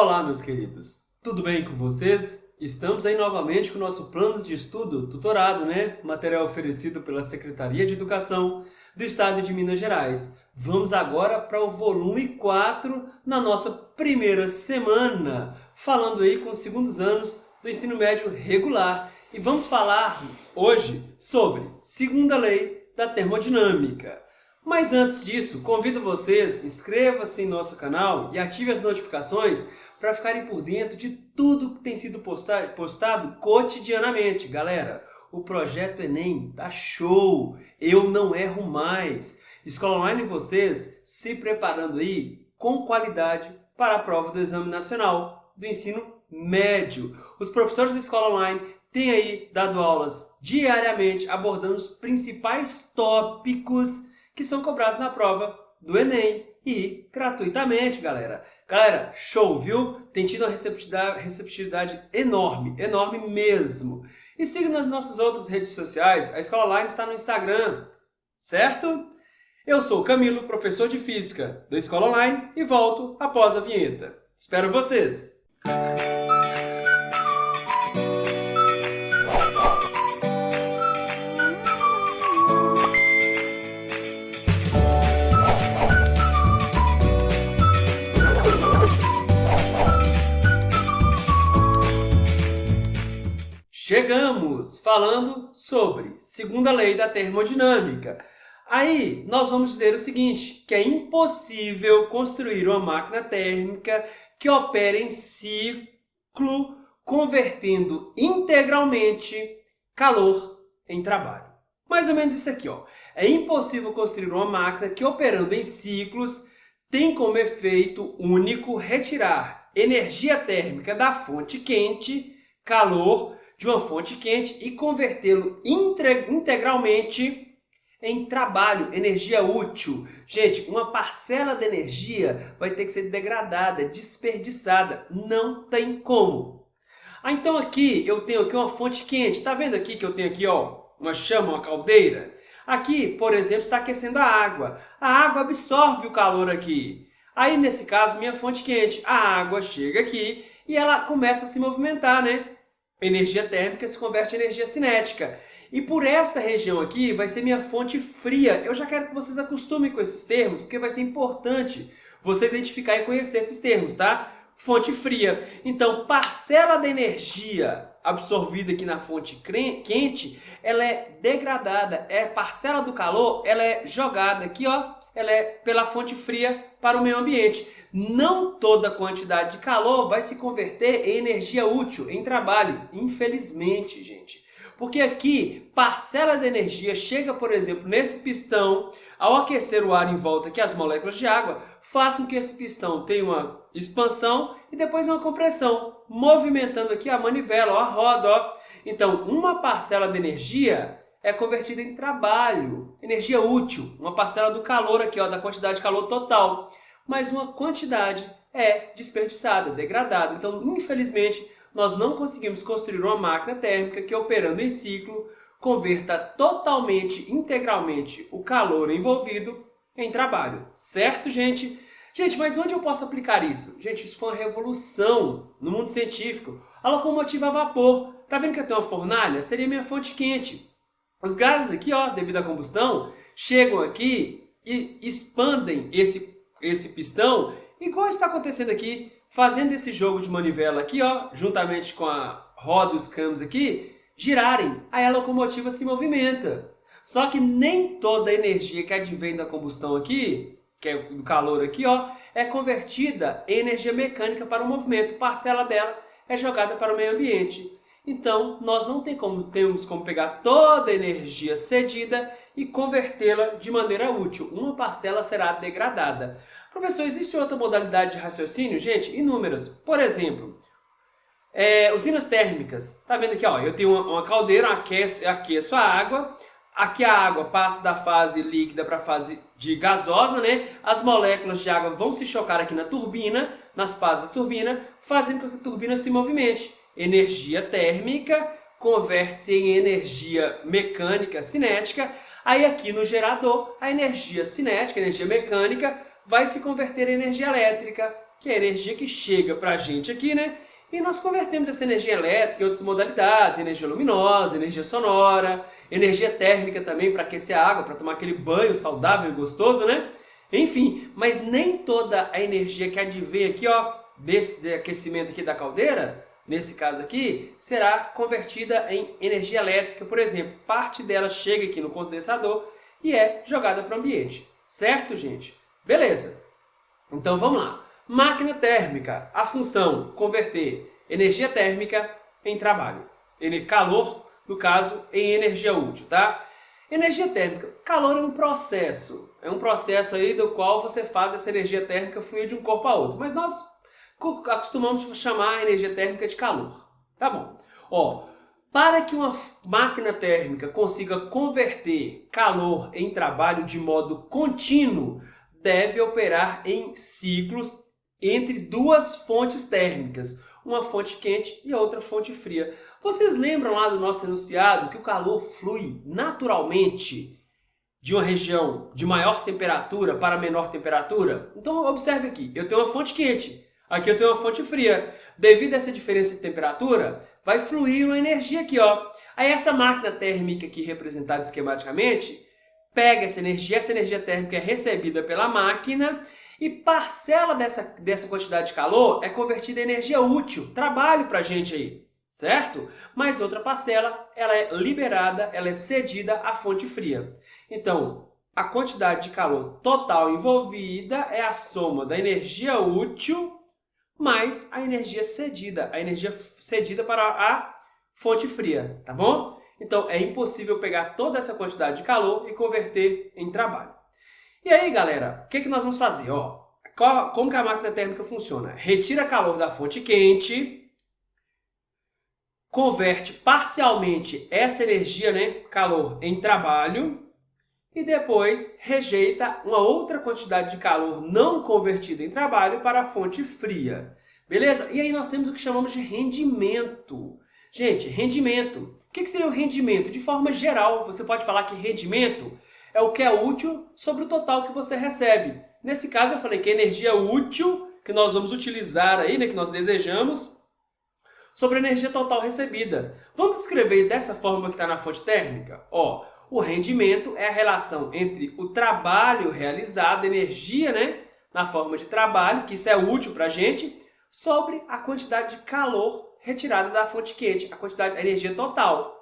Olá, meus queridos, tudo bem com vocês? Estamos aí novamente com o nosso plano de estudo tutorado, Material oferecido pela Secretaria de Educação do Estado de Minas Gerais. Vamos agora para o volume 4 na nossa primeira semana, falando aí com os segundos anos do ensino médio regular. E vamos falar hoje sobre segunda lei da termodinâmica. Mas antes disso, convido vocês, inscreva-se em nosso canal e ative as notificações para ficarem por dentro de tudo que tem sido postado cotidianamente. Galera, o projeto Enem tá show! Eu não erro mais! Escola Online vocês se preparando aí com qualidade para a prova do Exame Nacional do Ensino Médio. Os professores da Escola Online têm aí dado aulas diariamente abordando os principais tópicos que são cobrados na prova do Enem e gratuitamente, galera. Galera, show, viu? Tem tido uma receptividade enorme, enorme mesmo. E siga nas nossas outras redes sociais. A Escola Online está no Instagram, certo? Eu sou o Camilo, professor de Física da Escola Online e volto após a vinheta. Espero vocês! Chegamos falando sobre segunda lei da termodinâmica. Aí nós vamos dizer o seguinte, que é impossível construir uma máquina térmica que opere em ciclo convertendo integralmente calor em trabalho. Mais ou menos isso aqui, ó. É impossível construir uma máquina que operando em ciclos tem como efeito único retirar energia térmica da fonte quente, calor, de uma fonte quente e convertê-lo integralmente em trabalho, energia útil. Gente, uma parcela da energia vai ter que ser degradada, desperdiçada. Não tem como. Então aqui eu tenho aqui uma fonte quente. Tá vendo aqui que eu tenho aqui, ó, uma chama, uma caldeira? Aqui, por exemplo, está aquecendo a água. A água absorve o calor aqui. Aí, nesse caso, minha fonte quente, a água chega aqui e ela começa a se movimentar, Energia térmica se converte em energia cinética. E por essa região aqui vai ser minha fonte fria. Eu já quero que vocês acostumem com esses termos, porque vai ser importante você identificar e conhecer esses termos, tá? Fonte fria. Então, parcela da energia absorvida aqui na fonte quente, ela é degradada. Parcela do calor, ela é jogada aqui, ó. Ela é pela fonte fria para o meio ambiente. Não toda quantidade de calor vai se converter em energia útil, em trabalho. Infelizmente, gente. Porque aqui, parcela da energia chega, por exemplo, nesse pistão, ao aquecer o ar em volta aqui, as moléculas de água, faz com que esse pistão tenha uma expansão e depois uma compressão, movimentando aqui a manivela, ó, a roda, ó. Então, uma parcela de energia é convertida em trabalho, energia útil, uma parcela do calor aqui, ó, da quantidade de calor total, mas uma quantidade é desperdiçada, degradada. Então, infelizmente, nós não conseguimos construir uma máquina térmica que, operando em ciclo, converta totalmente, integralmente o calor envolvido em trabalho. Certo, gente? Gente, mas onde eu posso aplicar isso? Gente, isso foi uma revolução no mundo científico. A locomotiva a vapor. Tá vendo que eu tenho uma fornalha? Seria minha fonte quente. Os gases aqui, ó, devido à combustão, chegam aqui e expandem esse pistão, igual está acontecendo aqui, fazendo esse jogo de manivela aqui, ó, juntamente com a roda e os câmbios aqui, girarem. Aí a locomotiva se movimenta. Só que nem toda a energia que advém da combustão aqui, que é do calor aqui, ó, é convertida em energia mecânica para o movimento. Parcela dela é jogada para o meio ambiente. Então, nós não temos como pegar toda a energia cedida e convertê-la de maneira útil. Uma parcela será degradada. Professor, existe outra modalidade de raciocínio? Gente, inúmeras. Por exemplo, usinas térmicas. Tá vendo aqui, ó? Eu tenho uma caldeira, aqueço a água. Aqui a água passa da fase líquida para a fase de gasosa, As moléculas de água vão se chocar aqui na turbina, nas pás da turbina, fazendo com que a turbina se movimente. Energia térmica converte-se em energia mecânica cinética. Aí aqui no gerador, a energia cinética, a energia mecânica, vai se converter em energia elétrica. que é a energia que chega para a gente aqui, né? E nós convertemos essa energia elétrica em outras modalidades, energia luminosa, energia sonora, energia térmica também para aquecer a água, para tomar aquele banho saudável e gostoso, né? Enfim, mas nem toda a energia que advém aqui, ó, desse aquecimento aqui da caldeira, nesse caso aqui, será convertida em energia elétrica, por exemplo. Parte dela chega aqui no condensador e é jogada para o ambiente. Certo, gente? Beleza. Então vamos lá. Máquina térmica, a função converter energia térmica em trabalho. Calor, no caso, em energia útil, tá? Energia térmica, calor é um processo. É um processo aí do qual você faz essa energia térmica fluir de um corpo a outro. Mas nós acostumamos chamar a energia térmica de calor. Tá bom. Ó, para que uma máquina térmica consiga converter calor em trabalho de modo contínuo, deve operar em ciclos entre duas fontes térmicas, uma fonte quente e a outra fonte fria. Vocês lembram lá do nosso enunciado que o calor flui naturalmente de uma região de maior temperatura para menor temperatura? Então observe aqui, eu tenho uma fonte quente, aqui eu tenho uma fonte fria. Devido a essa diferença de temperatura, vai fluir uma energia aqui, ó. Aí essa máquina térmica aqui representada esquematicamente pega essa energia térmica é recebida pela máquina e parcela dessa quantidade de calor é convertida em energia útil, trabalho pra gente aí, certo? Mas outra parcela, ela é liberada, ela é cedida à fonte fria. Então, a quantidade de calor total envolvida é a soma da energia útil mais a energia cedida para a fonte fria, tá bom? Então, é impossível pegar toda essa quantidade de calor e converter em trabalho. E aí, galera, o que nós vamos fazer? Ó, como que a máquina térmica funciona? Retira calor da fonte quente, converte parcialmente essa energia, né, calor, em trabalho, e depois rejeita uma outra quantidade de calor não convertida em trabalho para a fonte fria. Beleza? E aí nós temos o que chamamos de rendimento. Gente, rendimento. O que seria o rendimento? De forma geral, você pode falar que rendimento é o que é útil sobre o total que você recebe. Nesse caso, eu falei que a energia útil que nós vamos utilizar aí, né, que nós desejamos, sobre a energia total recebida. Vamos escrever dessa forma que está na fonte térmica? Ó, o rendimento é a relação entre o trabalho realizado, energia, né, na forma de trabalho, que isso é útil para a gente, sobre a quantidade de calor retirada da fonte quente, a energia total.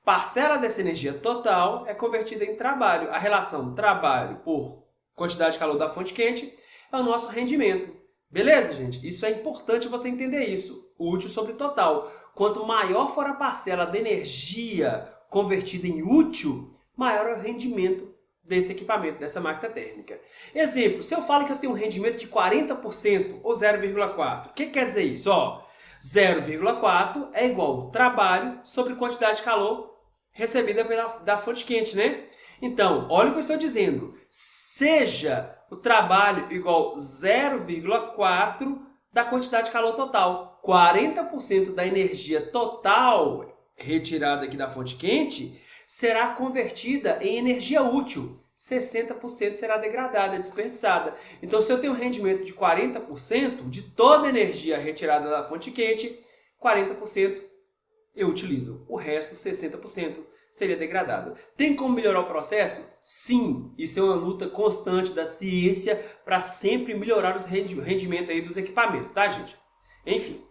Parcela dessa energia total é convertida em trabalho. A relação trabalho por quantidade de calor da fonte quente é o nosso rendimento. Beleza, gente? Isso é importante você entender isso. Útil sobre total. Quanto maior for a parcela de energia convertida em útil, maior é o rendimento desse equipamento, dessa máquina térmica. Exemplo, se eu falo que eu tenho um rendimento de 40% ou 0,4, o que quer dizer isso? Ó, 0,4 é igual ao trabalho sobre quantidade de calor recebida da fonte quente, né? Então, olha o que eu estou dizendo. Seja o trabalho igual a 0,4 da quantidade de calor total. 40% da energia total retirada aqui da fonte quente será convertida em energia útil. 60% será degradada, desperdiçada. Então, se eu tenho um rendimento de 40% de toda a energia retirada da fonte quente, 40% eu utilizo. O resto, 60%, seria degradado. Tem como melhorar o processo? Sim, isso é uma luta constante da ciência para sempre melhorar o rendimento aí dos equipamentos, tá, gente? Enfim.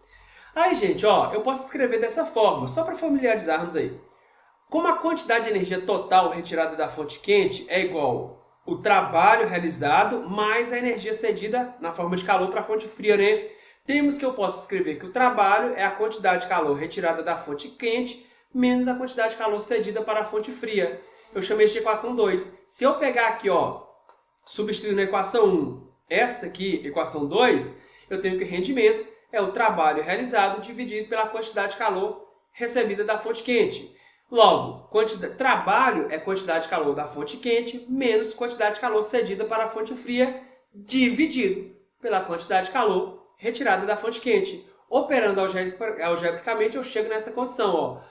Aí, gente, ó, eu posso escrever dessa forma, só para familiarizarmos aí. Como a quantidade de energia total retirada da fonte quente é igual ao trabalho realizado mais a energia cedida na forma de calor para a fonte fria, né? Temos que eu posso escrever que o trabalho é a quantidade de calor retirada da fonte quente menos a quantidade de calor cedida para a fonte fria. Eu chamei isso de equação 2. Se eu pegar aqui, ó, substituir na equação 1, essa aqui, equação 2, eu tenho que o rendimento é o trabalho realizado dividido pela quantidade de calor recebida da fonte quente. Logo, trabalho é quantidade de calor da fonte quente menos quantidade de calor cedida para a fonte fria dividido pela quantidade de calor retirada da fonte quente. Operando algebricamente, eu chego nessa condição, ó.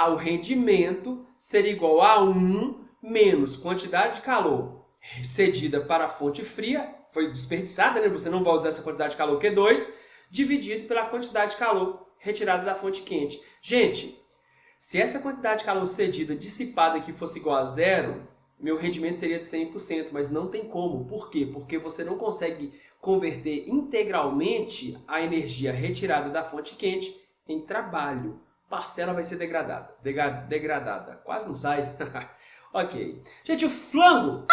O rendimento seria igual a 1 menos quantidade de calor cedida para a fonte fria, foi desperdiçada, né? Você não vai usar essa quantidade de calor Q2, dividido pela quantidade de calor retirada da fonte quente. Gente, se essa quantidade de calor cedida dissipada aqui fosse igual a zero, meu rendimento seria de 100%, mas não tem como. Por quê? Porque você não consegue converter integralmente a energia retirada da fonte quente em trabalho. Parcela vai ser degradada. Degradada. Quase não sai. Ok. Gente, o flango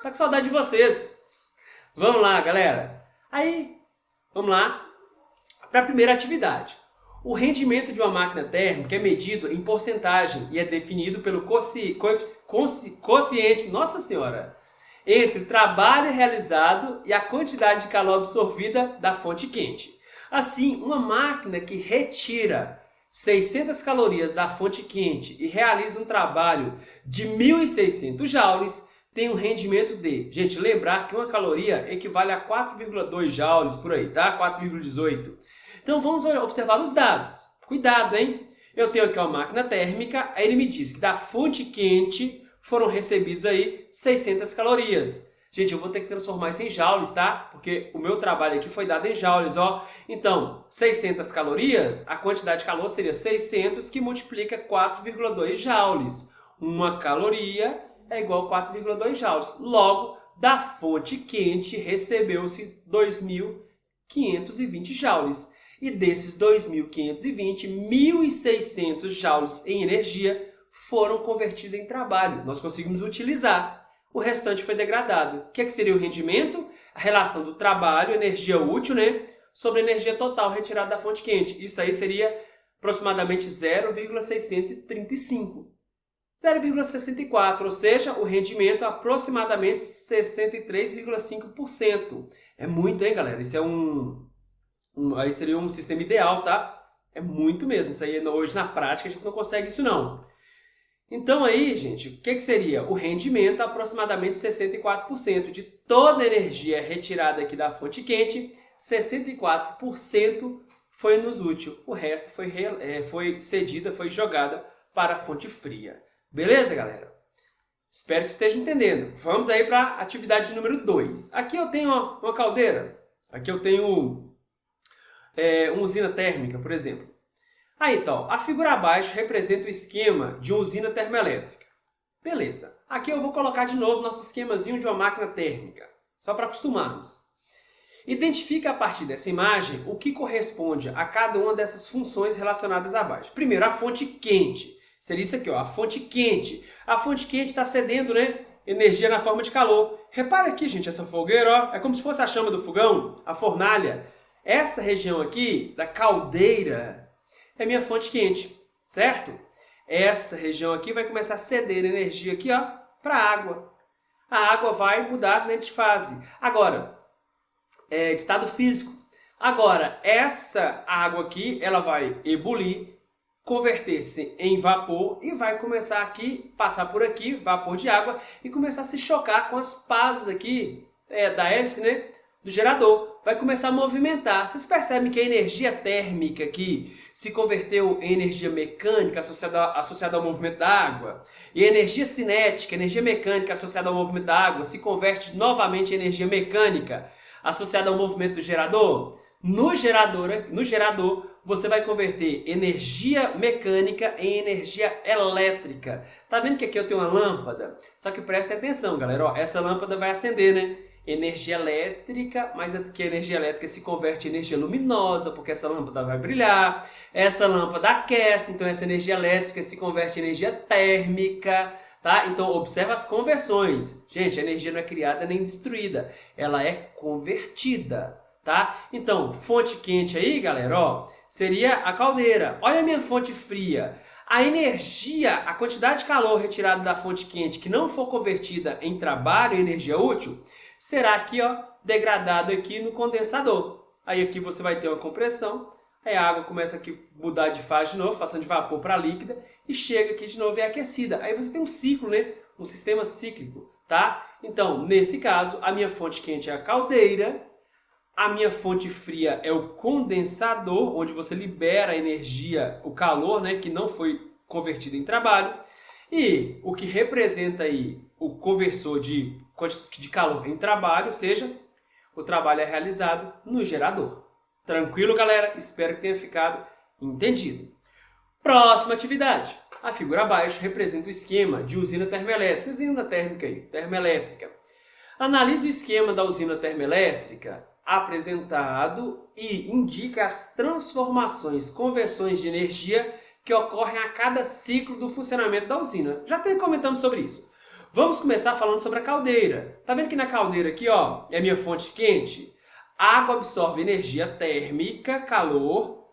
tá com saudade de vocês. Vamos lá, galera. Aí, vamos lá para a primeira atividade. O rendimento de uma máquina térmica é medido em porcentagem e é definido pelo quociente, nossa senhora, entre o trabalho realizado e a quantidade de calor absorvida da fonte quente. Assim, uma máquina que retira 600 calorias da fonte quente e realiza um trabalho de 1.600 joules tem um rendimento de... Gente, lembrar que uma caloria equivale a 4,2 joules por aí, tá? 4,18. Então vamos observar os dados. Cuidado, hein? Eu tenho aqui uma máquina térmica, aí ele me diz que da fonte quente foram recebidos aí 600 calorias. Gente, eu vou ter que transformar isso em joules, tá? Porque o meu trabalho aqui foi dado em joules, ó. Então, 600 calorias, a quantidade de calor seria 600 que multiplica 4,2 joules. Uma caloria é igual a 4,2 joules. Logo, da fonte quente recebeu-se 2.520 joules. E desses 2.520, 1.600 joules em energia foram convertidos em trabalho. Nós conseguimos utilizar. O restante foi degradado. O que seria o rendimento? A relação do trabalho, energia útil, né, sobre a energia total retirada da fonte quente. Isso aí seria aproximadamente 0,635. 0,64, ou seja, o rendimento é aproximadamente 63,5%. É muito, hein, galera? Isso é aí seria um sistema ideal, tá? É muito mesmo. Isso aí hoje na prática a gente não consegue isso não. Então aí, gente, o que seria? O rendimento é aproximadamente 64% de toda a energia retirada aqui da fonte quente, 64% foi nos útil. O resto foi cedida, foi jogada para a fonte fria. Beleza, galera? Espero que esteja entendendo. Vamos aí para a atividade número 2. Aqui eu tenho uma caldeira. Aqui eu tenho uma usina térmica, por exemplo. Aí, então, a figura abaixo representa o esquema de uma usina termoelétrica. Beleza. Aqui eu vou colocar de novo nosso esquemazinho de uma máquina térmica, só para acostumarmos. Identifique a partir dessa imagem o que corresponde a cada uma dessas funções relacionadas abaixo. Primeiro, a fonte quente. Seria isso aqui, ó, a fonte quente. A fonte quente está cedendo, né, energia na forma de calor. Repara aqui, gente, essa fogueira, ó, é como se fosse a chama do fogão, a fornalha. Essa região aqui, da caldeira, é minha fonte quente, certo? Essa região aqui vai começar a ceder energia aqui, ó, para a água. A água vai mudar, né, de fase. Agora, de estado físico. Agora, essa água aqui, ela vai ebulir, converter-se em vapor e vai começar aqui, passar por aqui, vapor de água, e começar a se chocar com as pás aqui da hélice, né, do gerador. Vai começar a movimentar. Vocês percebem que a energia térmica aqui se converteu em energia mecânica associada ao movimento da água. E a energia cinética, energia mecânica associada ao movimento da água, se converte novamente em energia mecânica associada ao movimento do gerador. No gerador, você vai converter energia mecânica em energia elétrica. Tá vendo que aqui eu tenho uma lâmpada? Só que presta atenção, galera. Ó, essa lâmpada vai acender, né? Energia elétrica, mas aqui a energia elétrica se converte em energia luminosa, porque essa lâmpada vai brilhar. Essa lâmpada aquece, então essa energia elétrica se converte em energia térmica, tá? Então observa as conversões. Gente, a energia não é criada nem destruída, ela é convertida, tá? Então, fonte quente aí, galera, ó, seria a caldeira. Olha a minha fonte fria. A energia, a quantidade de calor retirada da fonte quente que não for convertida em trabalho, em energia útil, será aqui, ó, degradado aqui no condensador. Aí aqui você vai ter uma compressão, aí a água começa aqui a mudar de fase de novo, passando de vapor para líquida, e chega aqui de novo e é aquecida. Aí você tem um ciclo, né? Um sistema cíclico, tá? Então, nesse caso, a minha fonte quente é a caldeira, a minha fonte fria é o condensador, onde você libera a energia, o calor, né, que não foi convertido em trabalho, e o que representa aí o conversor de de calor em trabalho, ou seja, o trabalho é realizado no gerador. Tranquilo, galera? Espero que tenha ficado entendido. Próxima atividade. A figura abaixo representa o esquema de usina termoelétrica. Usina térmica aí, termoelétrica. Analise o esquema da usina termoelétrica apresentado e indica as transformações, conversões de energia que ocorrem a cada ciclo do funcionamento da usina. Já até comentamos sobre isso. Vamos começar falando sobre a caldeira. Tá vendo que na caldeira aqui, ó, é a minha fonte quente? A água absorve energia térmica, calor,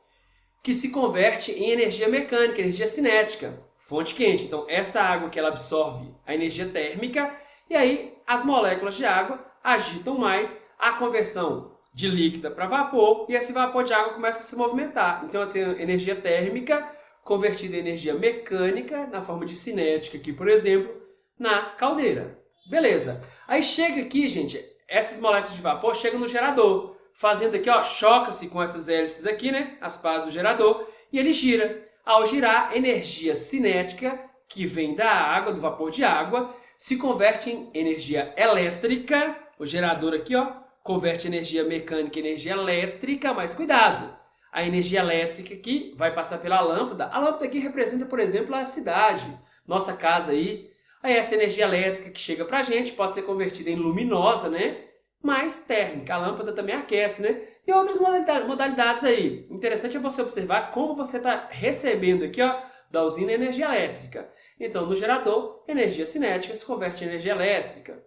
que se converte em energia mecânica, energia cinética, fonte quente. Então, essa água que ela absorve a energia térmica e aí as moléculas de água agitam mais a conversão de líquida para vapor e esse vapor de água começa a se movimentar. Então, eu tenho energia térmica convertida em energia mecânica, na forma de cinética aqui, por exemplo, na caldeira. Beleza. Aí chega aqui, gente, essas moléculas de vapor chegam no gerador, fazendo aqui, ó, choca-se com essas hélices aqui, né, as pás do gerador, e ele gira. Ao girar, energia cinética, que vem da água, do vapor de água, se converte em energia elétrica. O gerador aqui, ó, converte energia mecânica em energia elétrica, mas cuidado! A energia elétrica aqui vai passar pela lâmpada. A lâmpada aqui representa, por exemplo, a cidade, nossa casa aí. Aí essa energia elétrica que chega pra gente pode ser convertida em luminosa, né? Mas térmica. A lâmpada também aquece, né? E outras modalidades aí. Interessante é você observar como você está recebendo aqui, ó, da usina energia elétrica. Então, no gerador, energia cinética se converte em energia elétrica.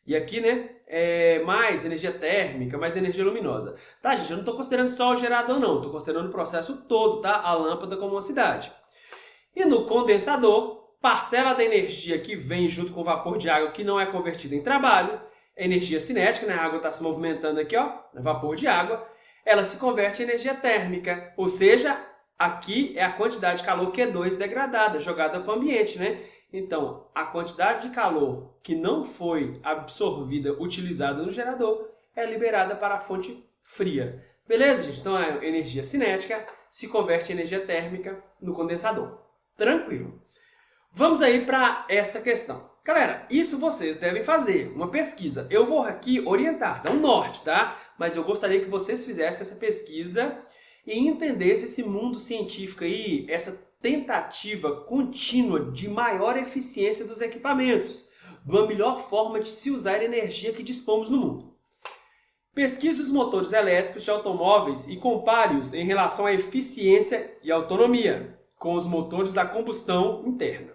E aqui, né, mais energia térmica, mais energia luminosa. Tá, gente? Eu não estou considerando só o gerador, não. Estou considerando o processo todo, tá? A lâmpada como uma cidade. E no condensador, parcela da energia que vem junto com o vapor de água que não é convertida em trabalho, energia cinética, né? A água está se movimentando aqui, ó, vapor de água, ela se converte em energia térmica, ou seja, aqui é a quantidade de calor Q2 degradada, jogada para o ambiente, né? Então, a quantidade de calor que não foi absorvida, utilizada no gerador, é liberada para a fonte fria. Beleza, gente? Então, a energia cinética se converte em energia térmica no condensador. Tranquilo. Vamos aí para essa questão. Galera, isso vocês devem fazer, uma pesquisa. Eu vou aqui orientar, dar um norte, tá? Mas eu gostaria que vocês fizessem essa pesquisa e entendessem esse mundo científico aí, essa tentativa contínua de maior eficiência dos equipamentos, de uma melhor forma de se usar a energia que dispomos no mundo. Pesquise os motores elétricos de automóveis e compare-os em relação à eficiência e autonomia com os motores da combustão interna.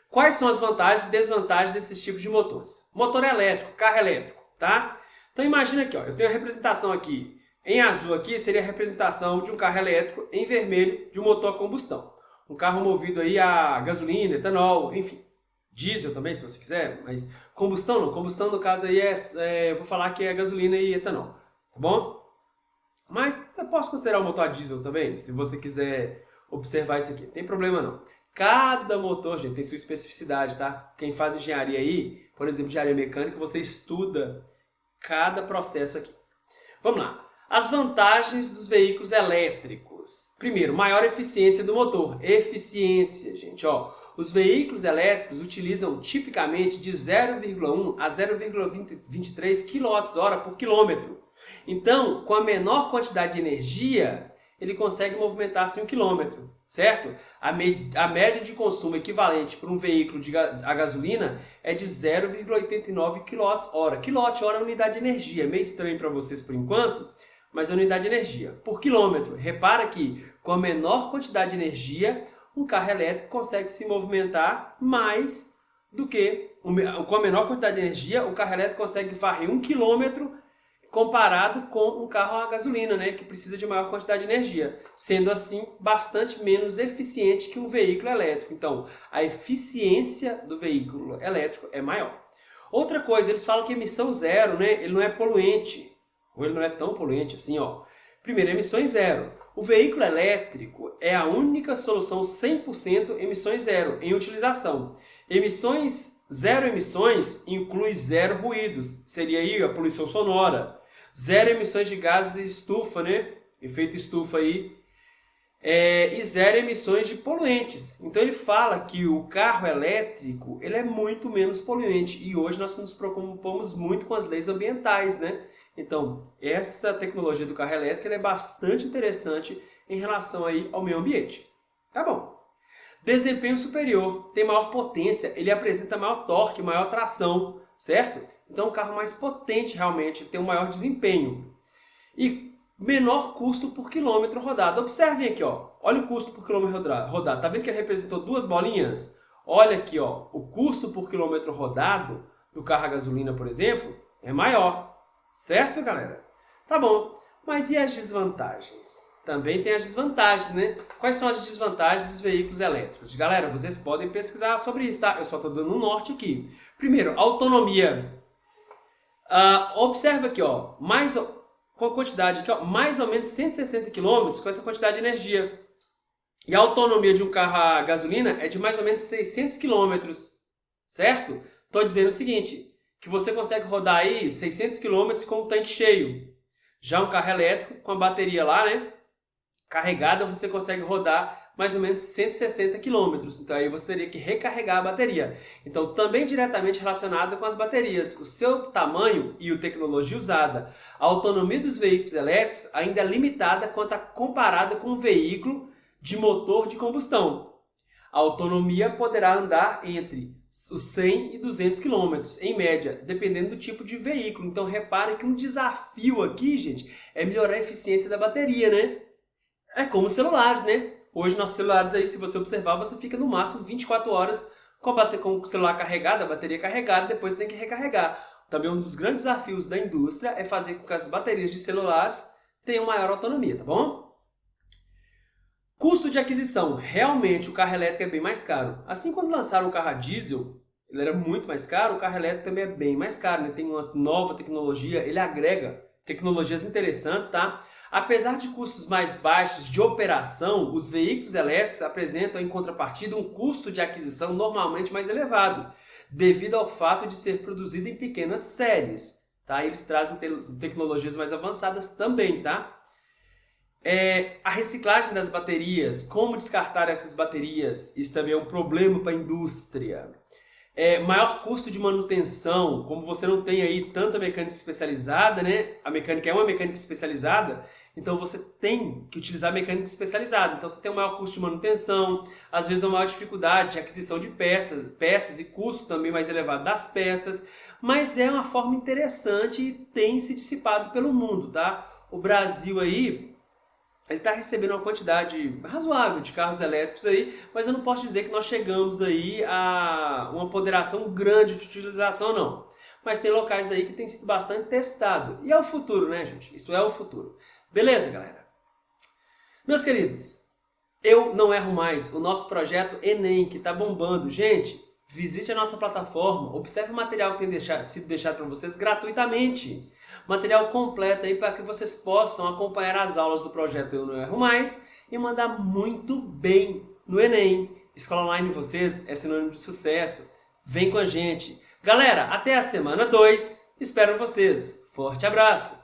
Quais são as vantagens e desvantagens desses tipos de motores? Motor elétrico, carro elétrico, tá? Então imagina aqui, ó, eu tenho a representação aqui, em azul aqui seria a representação de um carro elétrico, em vermelho de um motor a combustão. Um carro movido aí a gasolina, etanol, enfim. Diesel também, se você quiser, mas combustão não. Combustão no caso aí eu vou falar que é gasolina e etanol, tá bom? Mas eu posso considerar o motor a diesel também, se você quiser observar isso aqui, não tem problema não. Cada motor, gente, tem sua especificidade, tá? Quem faz engenharia aí, por exemplo, engenharia mecânica, você estuda cada processo aqui. Vamos lá. As vantagens dos veículos elétricos. Primeiro, maior eficiência do motor. Eficiência, gente, ó. Os veículos elétricos utilizam tipicamente de 0,1 a 0,23 kWh por quilômetro. Então, com a menor quantidade de energia, ele consegue movimentar-se 1 km, certo? A média de consumo equivalente para um veículo a gasolina é de 0,89 kWh. Quilowatt-hora é unidade de energia. É meio estranho para vocês por enquanto, mas é unidade de energia por quilômetro. Repara que com a menor quantidade de energia, um carro elétrico consegue se movimentar mais do que... Com a menor quantidade de energia, o carro elétrico consegue varrer 1 km comparado com um carro a gasolina, né, que precisa de maior quantidade de energia, sendo assim bastante menos eficiente que um veículo elétrico. Então, a eficiência do veículo elétrico é maior. Outra coisa, eles falam que emissão zero, né, ele não é poluente, ou ele não é tão poluente assim, ó. Primeiro, emissões zero. O veículo elétrico é a única solução 100% emissões zero em utilização. Zero emissões inclui zero ruídos, seria aí a poluição sonora. Zero emissões de gases estufa, né? Efeito estufa aí. e zero emissões de poluentes. Então ele fala que o carro elétrico ele é muito menos poluente e hoje nós nos preocupamos muito com as leis ambientais, né? Então essa tecnologia do carro elétrico ela é bastante interessante em relação aí ao meio ambiente. Tá bom. Desempenho superior, tem maior potência, ele apresenta maior torque, maior tração, certo? Então é um carro mais potente realmente, ele tem um maior desempenho. E menor custo por quilômetro rodado. Observem aqui, ó. Olha o custo por quilômetro rodado. Tá vendo que ele representou duas bolinhas? Olha aqui, ó. O custo por quilômetro rodado do carro a gasolina, por exemplo, é maior. Certo, galera? Tá bom. Mas e as desvantagens? Também tem as desvantagens, né? Quais são as desvantagens dos veículos elétricos? Galera, vocês podem pesquisar sobre isso, tá? Eu só estou dando um norte aqui. Primeiro, autonomia. Observa aqui, ó. Com a quantidade aqui, ó, mais ou menos 160 km com essa quantidade de energia. E a autonomia de um carro a gasolina é de mais ou menos 600 km, certo? Estou dizendo o seguinte, que você consegue rodar aí 600 km com o tanque cheio. Já um carro elétrico, com a bateria lá, né, carregada, você consegue rodar mais ou menos 160 km. Então aí você teria que recarregar a bateria. Então também diretamente relacionado com as baterias, o seu tamanho e a tecnologia usada. A autonomia dos veículos elétricos ainda é limitada quando comparada com um veículo de motor de combustão. A autonomia poderá andar entre os 100 e 200 km, em média, dependendo do tipo de veículo. Então repare que um desafio aqui, gente, é melhorar a eficiência da bateria, né? É como os celulares, né? Hoje nossos celulares aí, se você observar, você fica no máximo 24 horas com o celular carregado, a bateria carregada, depois tem que recarregar. Também um dos grandes desafios da indústria é fazer com que as baterias de celulares tenham maior autonomia, tá bom? Custo de aquisição. Realmente o carro elétrico é bem mais caro. Assim, quando lançaram o carro a diesel, ele era muito mais caro, o carro elétrico também é bem mais caro, né? Tem uma nova tecnologia, ele agrega tecnologias interessantes, tá? Apesar de custos mais baixos de operação, os veículos elétricos apresentam, em contrapartida, um custo de aquisição normalmente mais elevado, devido ao fato de ser produzido em pequenas séries, tá? Eles trazem tecnologias mais avançadas também, tá? A reciclagem das baterias, como descartar essas baterias, isso também é um problema para a indústria. Maior custo de manutenção, como você não tem aí tanta mecânica especializada, né? A mecânica é uma mecânica especializada, então você tem que utilizar mecânica especializada. Então você tem um maior custo de manutenção, às vezes uma maior dificuldade de aquisição de peças e custo também mais elevado das peças, mas é uma forma interessante e tem se dissipado pelo mundo, tá? O Brasil aí, ele está recebendo uma quantidade razoável de carros elétricos aí, mas eu não posso dizer que nós chegamos aí a uma ponderação grande de utilização, não. Mas tem locais aí que tem sido bastante testado. E é o futuro, né, gente? Isso é o futuro. Beleza, galera? Meus queridos, eu não erro mais. O nosso projeto Enem, que está bombando. Gente, visite a nossa plataforma, observe o material que tem sido deixado para vocês gratuitamente. Material completo aí para que vocês possam acompanhar as aulas do projeto Eu Não Erro Mais e mandar muito bem no Enem. Escola Online de vocês é sinônimo de sucesso. Vem com a gente. Galera, até a semana 2. Espero vocês. Forte abraço!